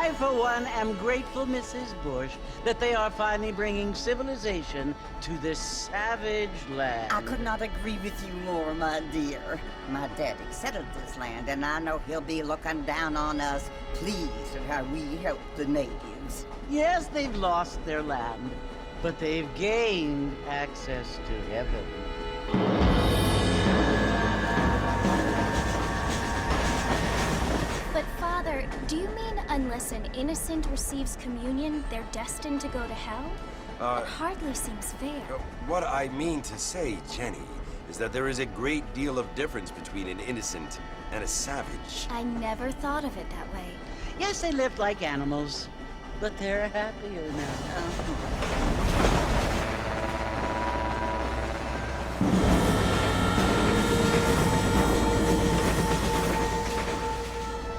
I, for one, am grateful, Mrs. Bush, that they are finally bringing civilization to this savage land. I could not agree with you more, my dear. My daddy settled this land, and I know he'll be looking down on us, pleased at how we help the natives. Yes, they've lost their land, but they've gained access to heaven. But Father, do you mean unless an innocent receives communion, they're destined to go to hell? That hardly seems fair. What I mean to say, Jenny, is that there is a great deal of difference between an innocent and a savage. I never thought of it that way. Yes, they lived like animals, but they're happier now.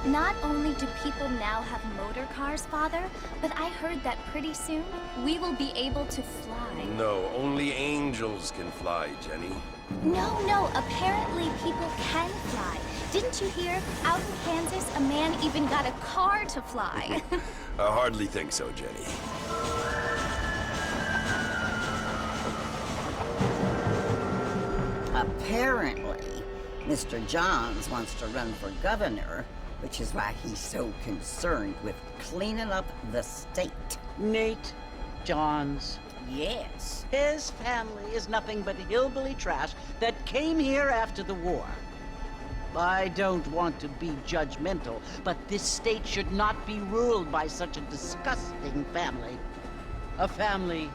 Not only do people now have motor cars, Father, but I heard that pretty soon we will be able to fly. No, only angels can fly, Jenny. No, apparently people can fly. Didn't you hear? Out in Kansas, a man even got a car to fly. I hardly think so, Jenny. Apparently, Mr. Johns wants to run for governor, which is why he's so concerned with cleaning up the state. Nate Johns. Yes. His family is nothing but hillbilly trash that came here after the war. I don't want to be judgmental, but this state should not be ruled by such a disgusting family. A family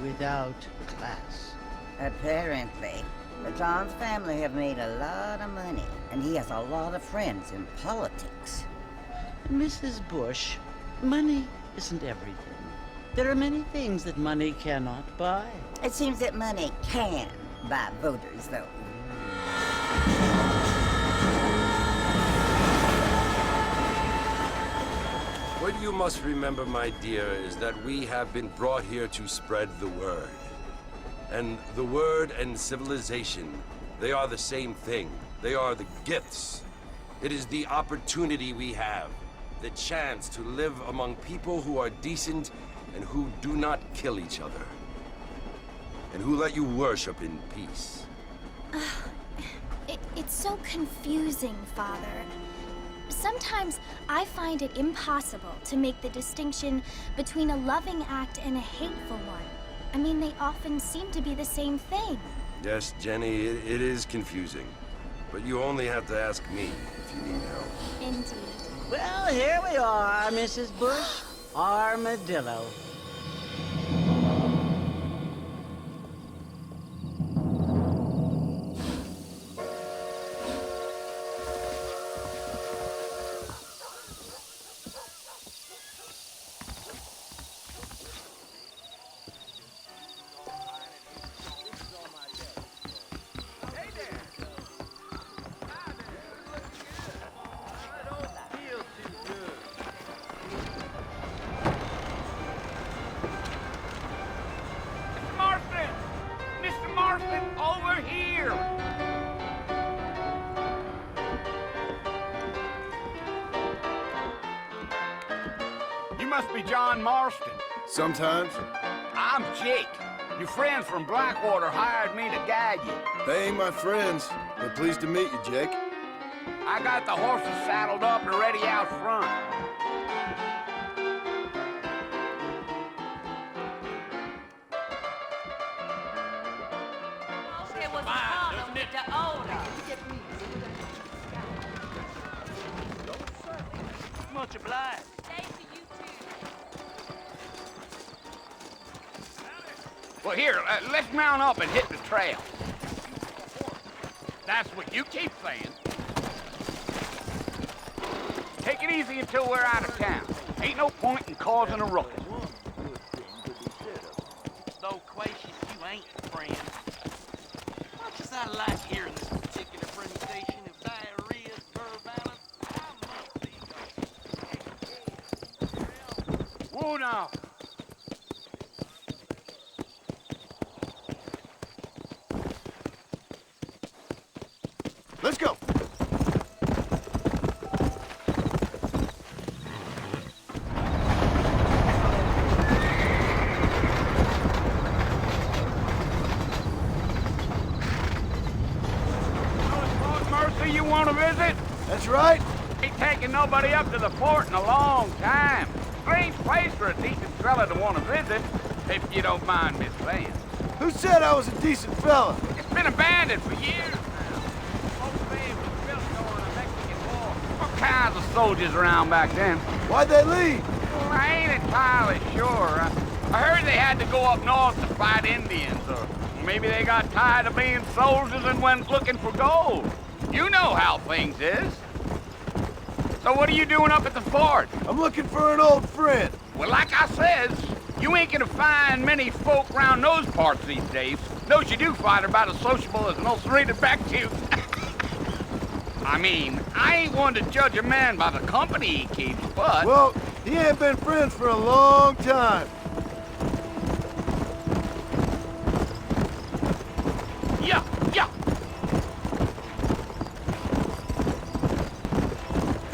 without class. Apparently. The Johns family have made a lot of money, and he has a lot of friends in politics. Mrs. Bush, money isn't everything. There are many things that money cannot buy. It seems that money can buy voters, though. What you must remember, my dear, is that we have been brought here to spread the word. And the word and civilization, they are the same thing. They are the gifts. It is the opportunity we have, the chance to live among people who are decent and who do not kill each other, and who let you worship in peace. It's so confusing, Father. Sometimes I find it impossible to make the distinction between a loving act and a hateful one. I mean, they often seem to be the same thing. Yes, Jenny, it is confusing. But you only have to ask me if you need help. Indeed. Well, here we are, Mrs. Bush. Armadillo. Over here! You must be John Marston. Sometimes. I'm Jake. Your friends from Blackwater hired me to guide you. They ain't my friends. They're pleased to meet you, Jake. I got the horses saddled up and ready out front. Much obliged. Well, here, let's mount up and hit the trail. That's what you keep saying. Take it easy until we're out of town. Ain't no point in causing a ruckus. Loquacious, you ain't, friend. Much as I like hearing this particular presentation of diarrhea, nerve balance, I must be... Whoa now! Let's go. Marcy you want to visit? That's right. Ain't taking nobody up to the fort in a long time. Strange place for a decent fella to want to visit, if you don't mind me saying. Who said I was a decent fella? It's been abandoned for years now. Folks say it was built during the Mexican War. All kinds of soldiers around back then. Why'd they leave? Well, I ain't entirely sure. I heard they had to go up north to fight Indians, or maybe they got tired of being soldiers and went looking for gold. You know how things is. So what are you doing up at the fort? I'm looking for an old friend. Well, like I says, you ain't gonna find many folk around those parts these days. Those you do find are about as sociable as an ulcerated back tooth. I mean, I ain't one to judge a man by the company he keeps, but... Well, he ain't been friends for a long time. Yeah.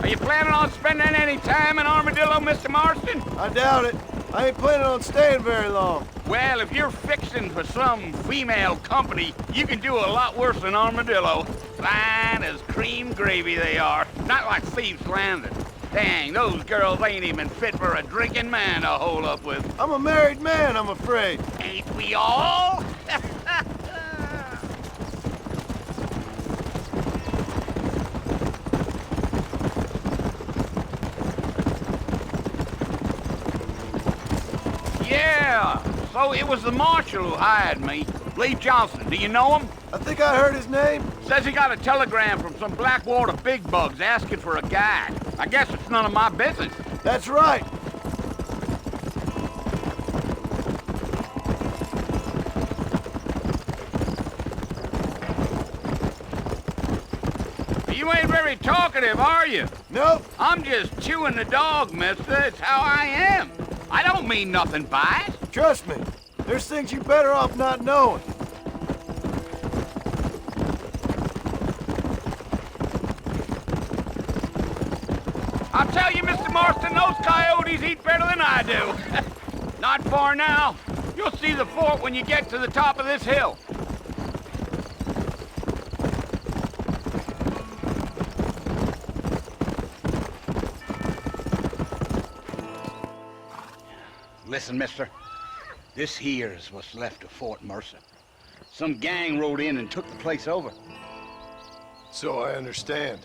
Are you planning on spending any time in Armadillo, Mr. Marston? I doubt it. I ain't planning on staying very long. Well, if you're fixing for some female company, you can do a lot worse than Armadillo. Fine as cream gravy they are. Not like Thieves' Landing. Dang, those girls ain't even fit for a drinking man to hole up with. I'm a married man, I'm afraid. Ain't we all? Yeah, so it was the marshal who hired me. Lee Johnson, do you know him? I think I heard his name. Says he got a telegram from some Blackwater big bugs asking for a guide. I guess it's none of my business. That's right. You ain't very talkative, are you? Nope. I'm just chewing the dog, mister. It's how I am. I don't mean nothing by it. Trust me. There's things you better off not knowing. I'll tell you, Mr. Marston, those coyotes eat better than I do. Not far now. You'll see the fort when you get to the top of this hill. Listen, mister. This here's what's left of Fort Mercer. Some gang rode in and took the place over. So I understand.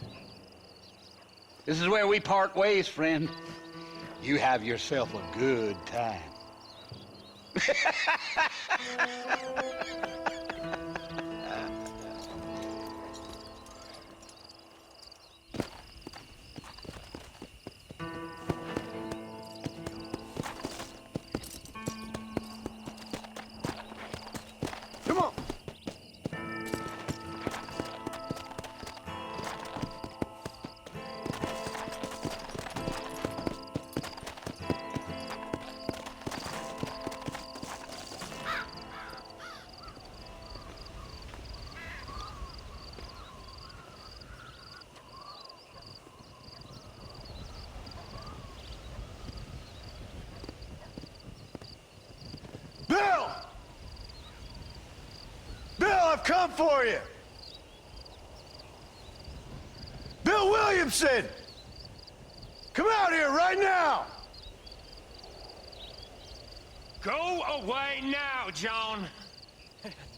This is where we part ways, friend. You have yourself a good time. Come on. Bill! Bill, I've come for you! Bill Williamson! Come out here right now! Go away now, John.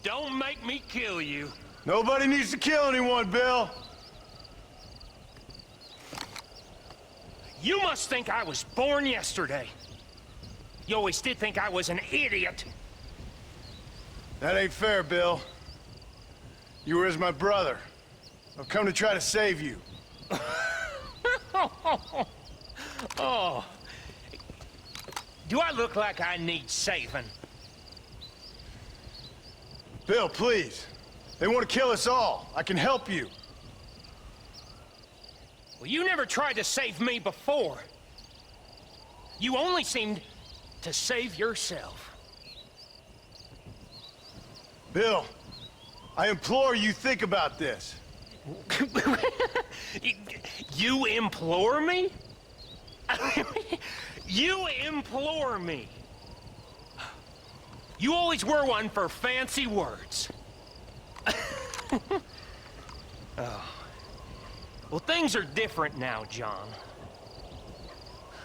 Don't make me kill you. Nobody needs to kill anyone, Bill. You must think I was born yesterday. You always did think I was an idiot. That ain't fair, Bill. You were as my brother. I've come to try to save you. Oh. Do I look like I need saving? Bill, please. They want to kill us all. I can help you. Well, you never tried to save me before. You only seemed to save yourself. Bill, I implore you think about this. You implore me? You implore me. You always were one for fancy words. Oh. Well, things are different now, John.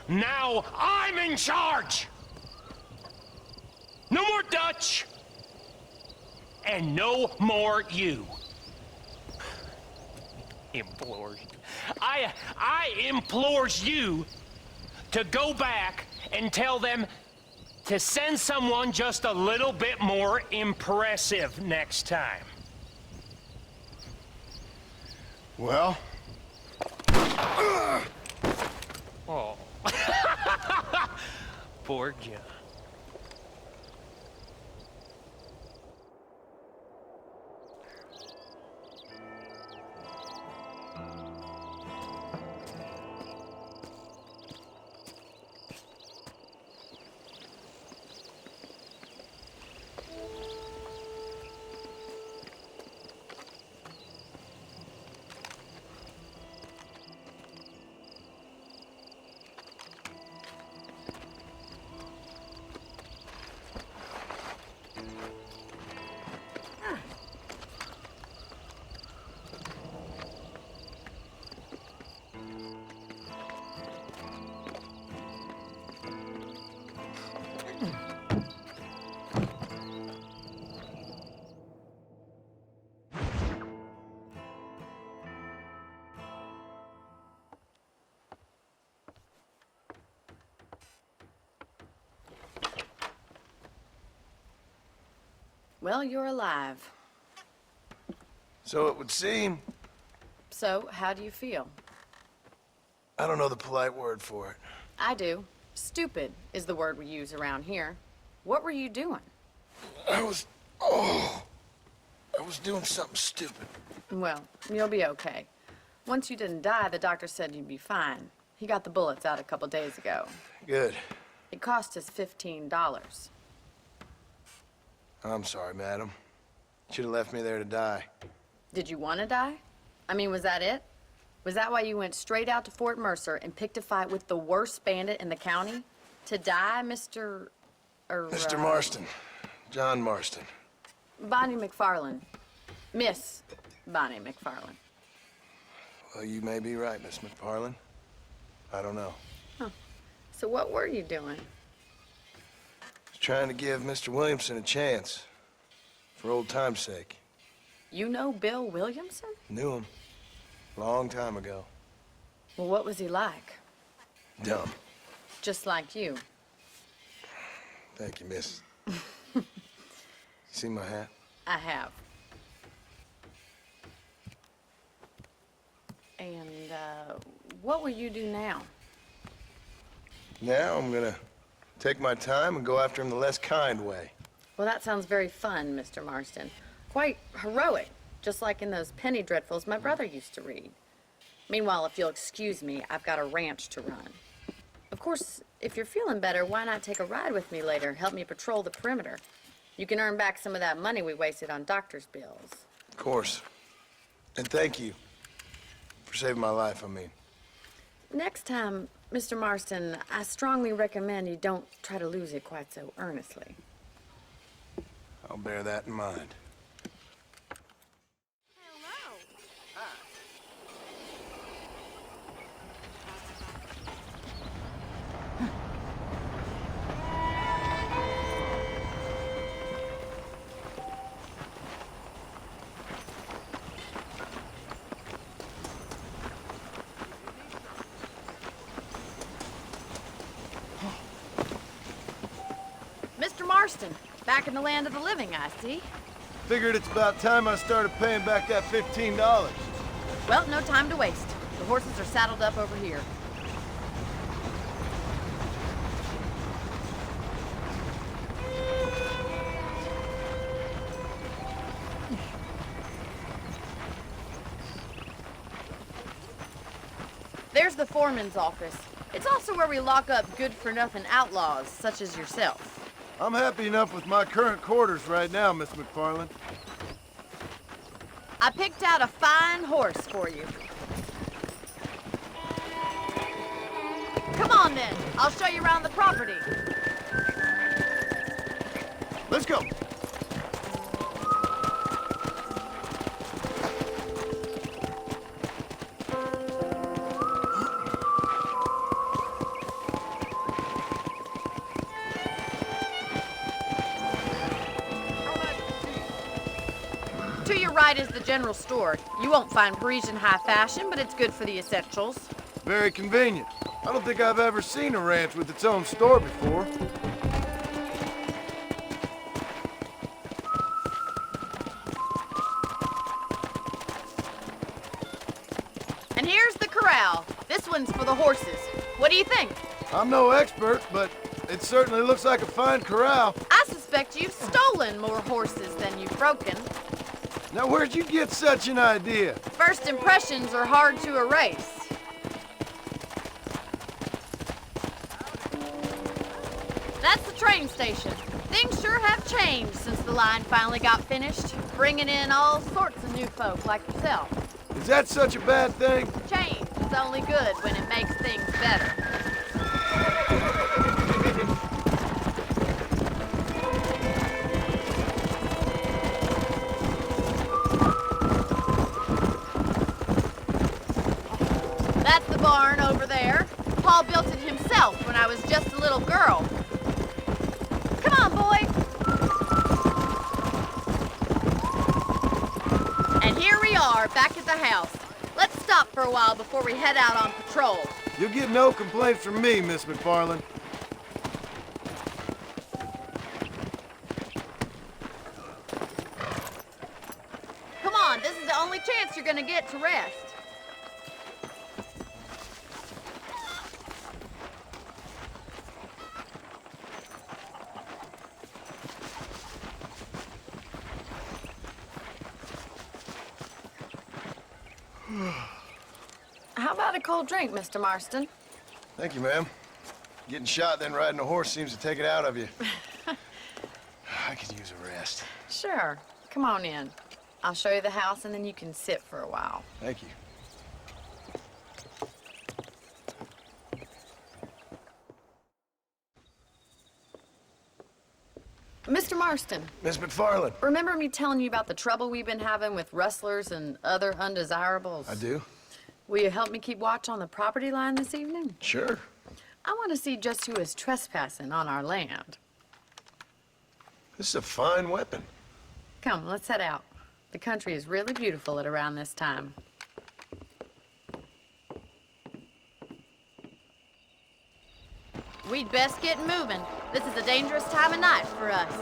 Now I'm in charge! No more Dutch! And no more you. Implores. I implores you to go back and tell them to send someone just a little bit more impressive next time. Well? Oh. Poor John. Well, you're alive. So it would seem. So, how do you feel? I don't know the polite word for it. I do. Stupid is the word we use around here. What were you doing? I was doing something stupid. Well, you'll be okay. Once you didn't die, the doctor said you'd be fine. He got the bullets out a couple days ago. Good. It cost us $15. I'm sorry, madam. Should have left me there to die. Did you want to die? I mean, was that it? Was that why you went straight out to Fort Mercer and picked a fight with the worst bandit in the county? To die, Mr. Mr. Marston. John Marston. Bonnie McFarland. Miss Bonnie McFarland. Well, you may be right, Miss McFarland. I don't know. So what were you doing? Trying to give Mr. Williamson a chance. For old time's sake. You know Bill Williamson? Knew him. Long time ago. Well, what was he like? Dumb. Just like you. Thank you, miss. You see my hat? I have. And, what will you do now? Now I'm gonna take my time and go after him the less kind way. Well, that sounds very fun, Mr. Marston. Quite heroic, just like in those penny dreadfuls my brother used to read. Meanwhile, if you'll excuse me, I've got a ranch to run. Of course, if you're feeling better, why not take a ride with me later? Help me patrol the perimeter. You can earn back some of that money we wasted on doctor's bills. Of course. And thank you for saving my life, I mean. Next time, Mr. Marston, I strongly recommend you don't try to lose it quite so earnestly. I'll bear that in mind. Mr. Marston, back in the land of the living, I see. Figured it's about time I started paying back that $15. Well, no time to waste. The horses are saddled up over here. There's the foreman's office. It's also where we lock up good-for-nothing outlaws, such as yourself. I'm happy enough with my current quarters right now, Miss McFarland. I picked out a fine horse for you. Come on, then. I'll show you around the property. Let's go. general store. You won't find Parisian high fashion, but it's good for the essentials. Very convenient. I don't think I've ever seen a ranch with its own store before. And here's the corral. This one's for the horses. What do you think? I'm no expert, but it certainly looks like a fine corral. I suspect you've stolen more horses than you've broken. Now, where'd you get such an idea? First impressions are hard to erase. That's the train station. Things sure have changed since the line finally got finished, bringing in all sorts of new folk like yourself. Is that such a bad thing? Change is only good when it makes things better. That's the barn over there. Paul built it himself when I was just a little girl. Come on, boy. And here we are, back at the house. Let's stop for a while before we head out on patrol. You'll get no complaints from me, Miss McFarland. Come on, this is the only chance you're gonna get to rest. How about a cold drink, Mr. Marston? Thank you, ma'am. Getting shot, then riding a horse seems to take it out of you. I could use a rest. Sure. Come on in. I'll show you the house, and then you can sit for a while. Thank you. Mr. Marston, Miss McFarland. remember me telling you about the trouble we've been having with rustlers and other undesirables? I do? Will you help me keep watch on the property line this evening? Sure. I want to see just who is trespassing on our land. This is a fine weapon. Come, let's head out. The country is really beautiful at around this time. We'd best get moving. This is a dangerous time of night for us.